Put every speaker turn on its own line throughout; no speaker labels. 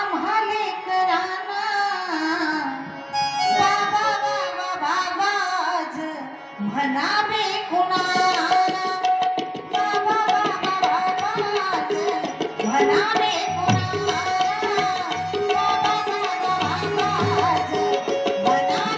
आम्हाले कराना बाबा बाबा बाबाज म्हणावे कुणाला बाबा बाबा बाबाज म्हणावे कुणाला बाबा बाबा बाबाज म्हणावे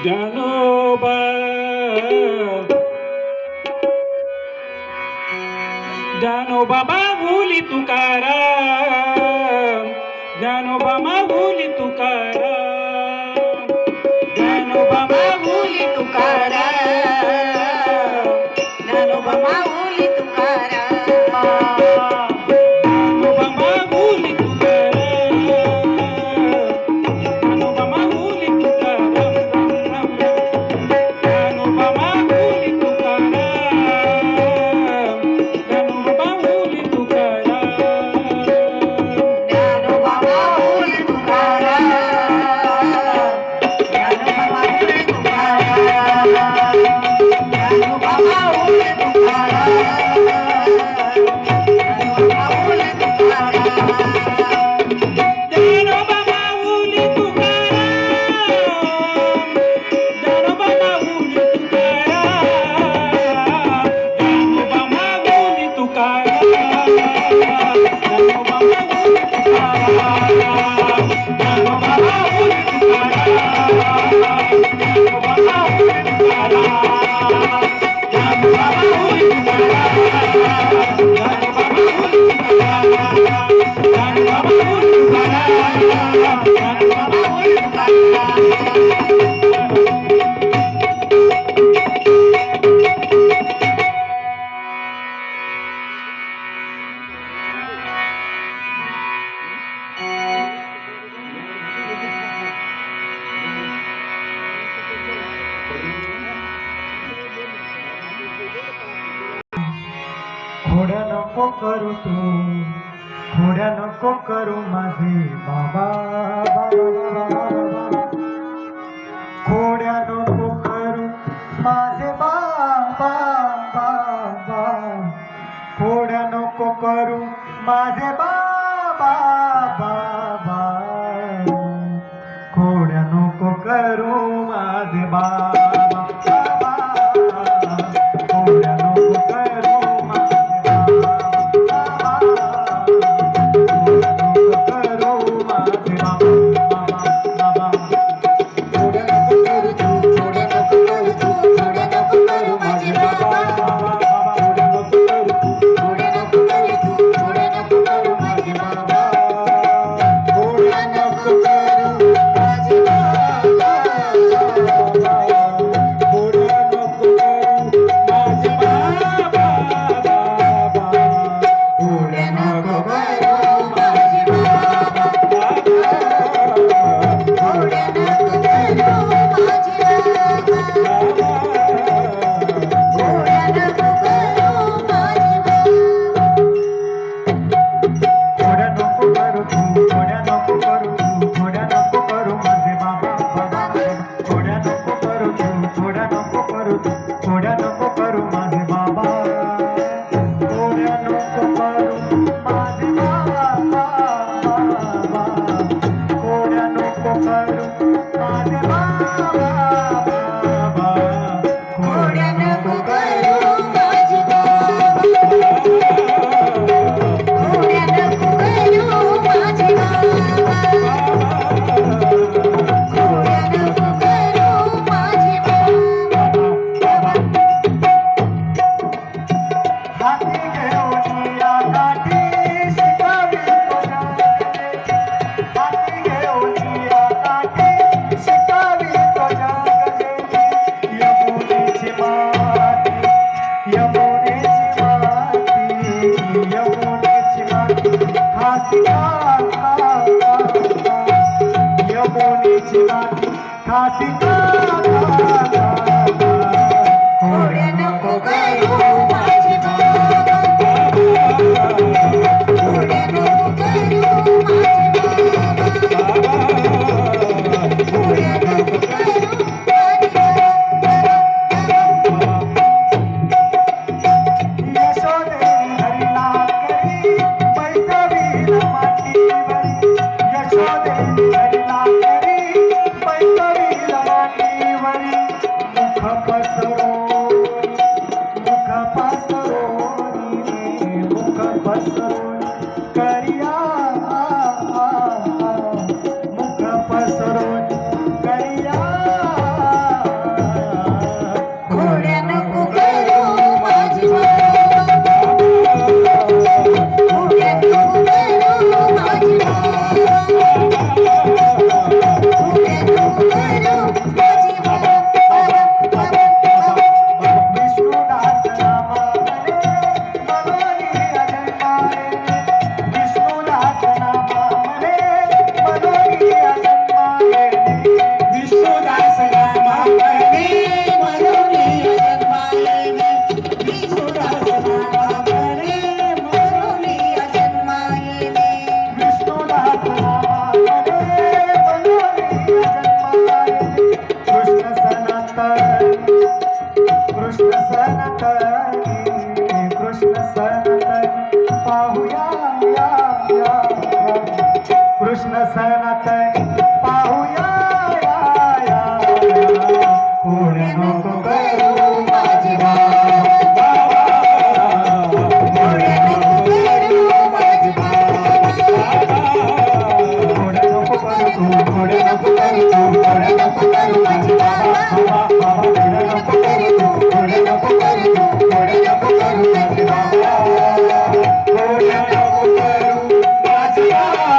ज्ञानोबा ज्ञानोबा माऊली तुकाराम ज्ञानोबा माऊली तुकाराम ज्ञानोबा माऊली तुकाराम ज्ञानोबा माऊली तुकाराम ज्ञानोबा माऊली तुकाराम ज्ञानोबा माऊली तुकाराम ज्ञानोबा माऊली तुकाराम ज्ञानोबा माऊली तुकाराम
ज्ञानोबा माऊली तुकाराम ज्ञानोबा माऊली तुकाराम ज्ञानोबा माऊली तुकाराम
करू तू खोड्या नको करू माझे बाबा खोड्या नको करू माझे बाबा खोड्या नको करू माझे बाबा खोड्या नको करू माझे बाबा खोड्या नको करू माझे बाबा खोड्या नको करू माझे बाबा
खोड्या नको करू तू, खोड्या नको करू तू, खोड्या नको करू माझे बाबा. खोड्या नको करू तू, खोड्या नको करू तू, खोड्या नको करू माझे बाबा. खोड्या नको करू माझे बाबा.
खोड्या नको करू माझे बाबा.
खोड्या नको करू माझे बाबा. खोड्या नको करू माझे बाबा. खोड्या नको करू माझे बाबा.
खोड्या नको करू तू खोड्या नको करू तू खोड्या नको करू माझे बाबा खोड्या नको करू तू खोड्या नको करू तू खोड्या नको करू माझे बाबा खोड्या नको करू माझे बाबा खोड्या नको करू माझे बाबा
खोड्या नको करू माझे बाबा. खोड्या नको करू माझे बाबा. खोड्या नको करू माझे बाबा.
हाती घेऊन या काठी शिकावी तुझ्या हाती घेऊन या काठी शिकावी तुझ्या गजेची यमुनेची माती यमुनेची माती खासी यमुनेची माती खासी
खोड्या नको करू माझे बाबा. खोड्या नको करू माझे बाबा. खोड्या नको करू माझे
यशोदेवी हरिला करी पैसवीला मातीवरी यशोदेवी हरिला करी पैसवीला मातीवरी मुख पसरोनी करिया मुख पसरोनी करिया
खोड्या नको करू माझे बाबा. खोड्या नको करू माझे बाबा. खोड्या नको करू माझे बाबा.
विष्णुदास नामा मने मनोनी अजन्माये विष्णुदास नामा मने मनोनी अजन्माये
विष्णुदास नामा मने
मनोनी अजन्मायेने. विष्णुदास नामा मने मनोनी अजन्मायेने.
विष्णुदास नामा मने मनोनी अजन्माये कृष्ण सनातनी पाहुया कृष्ण सनातनी पाहुया खोड्या नको
करू माझे बाबा. खोड्या नको करू माझे बाबा.
खोड्या नको करू तू खोड्या नको
करू तू, खोड्या नको करू माझे बाबा. खोड्या नको करू तू, खोड्या नको करू तू, खोड्या नको करू माझे बाबा.
खोड्या नको करू माझे बाबा.